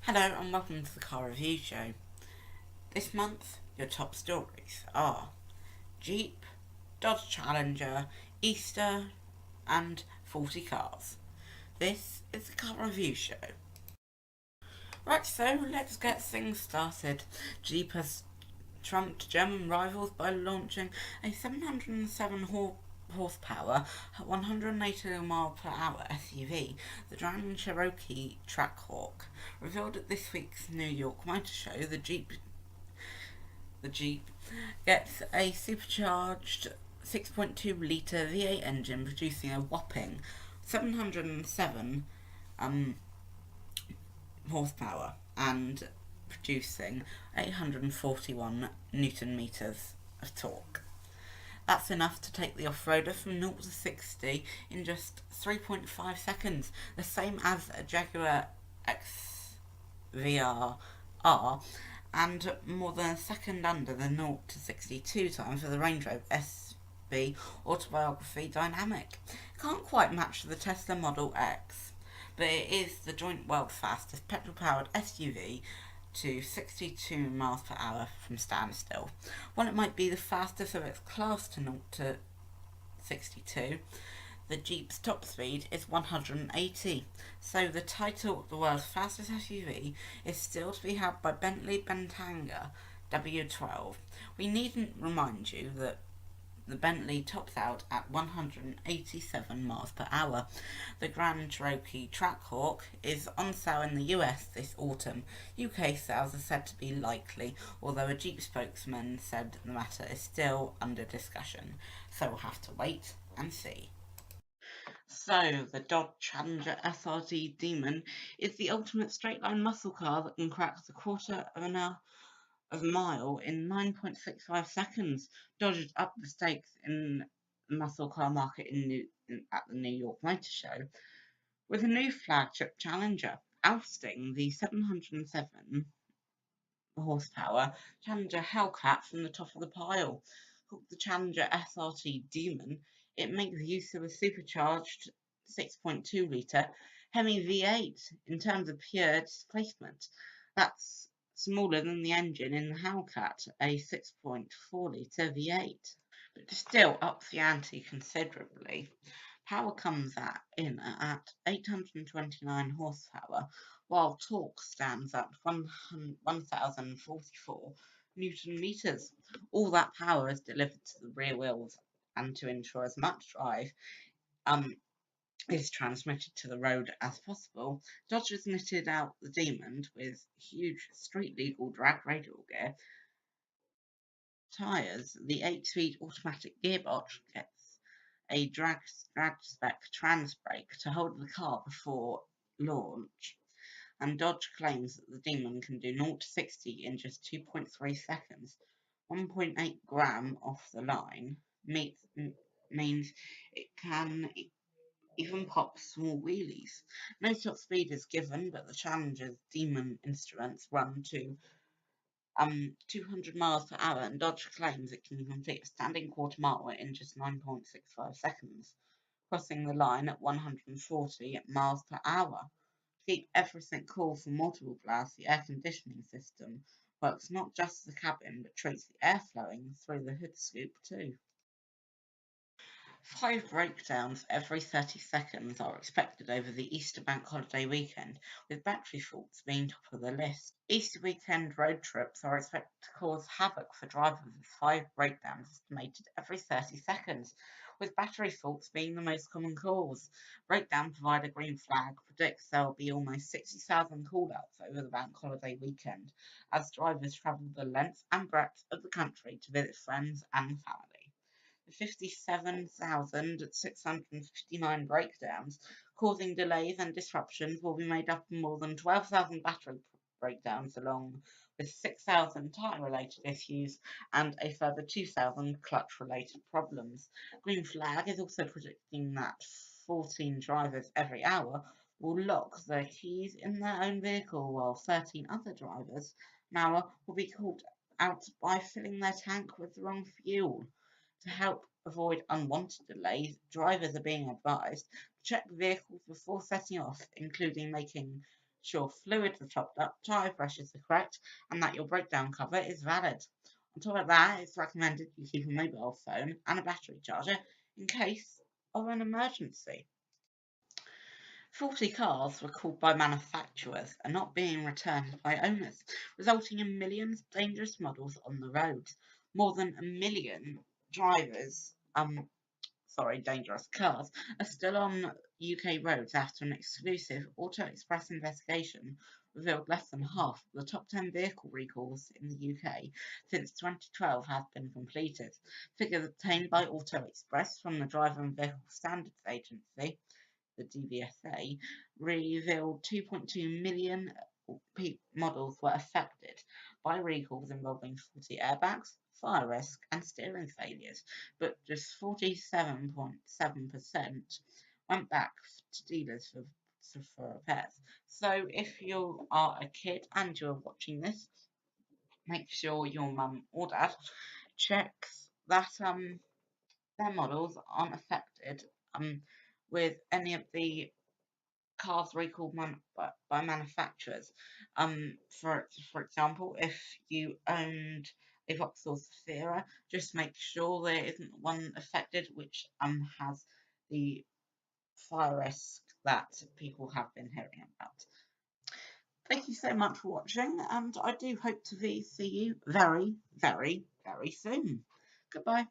Hello and welcome to the Car Review Show. This month, your top stories are Jeep, Dodge Challenger, Easter, and 40 cars. This is the Car Review Show. Right, so let's get things started. Jeep has trumped German rivals by launching a 707 horsepower, 180 mph SUV, the Grand Cherokee Trackhawk. Revealed at this week's New York Motor Show, the Jeep gets a supercharged 6.2 litre V8 engine producing a whopping 707 um, horsepower and producing 841 newton meters of torque. That's enough to take the off-roader from 0 to 60 in just 3.5 seconds, the same as a Jaguar XVR, and more than a second under the 0 to 62 time for the Range Rover SB Autobiography Dynamic. Can't quite match the Tesla Model X, but it is the joint world's fastest petrol-powered SUV to 62 miles per hour from standstill. While it might be the fastest of its class to 0 to 62, the Jeep's top speed is 180, so the title of the world's fastest SUV is still to be held by Bentley Bentayga W12. We needn't remind you that the Bentley tops out at 187 miles per hour. The Grand Cherokee Trackhawk is on sale in the US this autumn. UK sales are said to be likely, although a Jeep spokesman said the matter is still under discussion. So we'll have to wait and see. So, the Dodge Challenger SRT Demon is the ultimate straight-line muscle car that can crack the quarter of an hour of a mile in 9.65 seconds. Dodge has upped the stakes in the muscle car market at the New York Motor Show with a new flagship Challenger, ousting the 707 horsepower Challenger Hellcat from the top of the pile. Called the Challenger SRT Demon, it makes use of a supercharged 6.2 litre Hemi V8 in terms of pure displacement. That's smaller than the engine in the Hellcat, a 6.4 litre V8, but still ups the ante considerably. Power comes in at 829 horsepower, while torque stands at 1044 newton meters. All that power is delivered to the rear wheels, and to ensure as much drive is transmitted to the road as possible, Dodge has knitted out the Demon with huge street legal drag radial gear tyres. The 8-speed automatic gearbox gets a drag spec trans brake to hold the car before launch, and Dodge claims that the Demon can do 0 to 60 in just 2.3 seconds. 1.8 gram off the line means it can even pop small wheelies. No top speed is given, but the Challenger's Demon instruments run to 200 miles per hour, and Dodge claims it can complete a standing quarter mile in just 9.65 seconds, crossing the line at 140 miles per hour. To keep everything cool for multiple blasts, the air conditioning system works not just the cabin, but treats the air flowing through the hood scoop too. 5 breakdowns every 30 seconds are expected over the Easter bank holiday weekend, with battery faults being top of the list. Easter weekend road trips are expected to cause havoc for drivers, with 5 breakdowns estimated every 30 seconds, with battery faults being the most common cause. Breakdown provider Green Flag predicts there will be almost 60,000 call-outs over the bank holiday weekend, as drivers travel the length and breadth of the country to visit friends and family. The 57,659 breakdowns causing delays and disruptions will be made up of more than 12,000 battery breakdowns, along with 6,000 tyre-related issues and a further 2,000 clutch-related problems. Green Flag is also predicting that 14 drivers every hour will lock their keys in their own vehicle, while 13 other drivers an hour will be caught out by filling their tank with the wrong fuel. To help avoid unwanted delays, drivers are being advised to check vehicles before setting off, including making sure fluids are topped up, tyre pressures are correct, and that your breakdown cover is valid. On top of that, it's recommended you keep a mobile phone and a battery charger in case of an emergency. Faulty cars recalled by manufacturers are not being returned by owners, resulting in millions of dangerous models on the roads. More than a million dangerous cars are still on UK roads after an exclusive Auto Express investigation revealed less than half of the top 10 vehicle recalls in the UK since 2012 have been completed. Figures obtained by Auto Express from the Driver and Vehicle Standards Agency, the DVSA, revealed 2.2 million models were affected by recalls involving faulty airbags, fire risk, and steering failures, but just 47.7% went back to dealers for repairs. So if you are a kid and you're watching this, make sure your mum or dad checks that their models aren't affected with any of the cars recalled by manufacturers. For example, if you owned a Vauxhall Zafira, just make sure there isn't one affected which has the fire risk that people have been hearing about. Thank you so much for watching, and I do hope to see you very, very, very soon. Goodbye.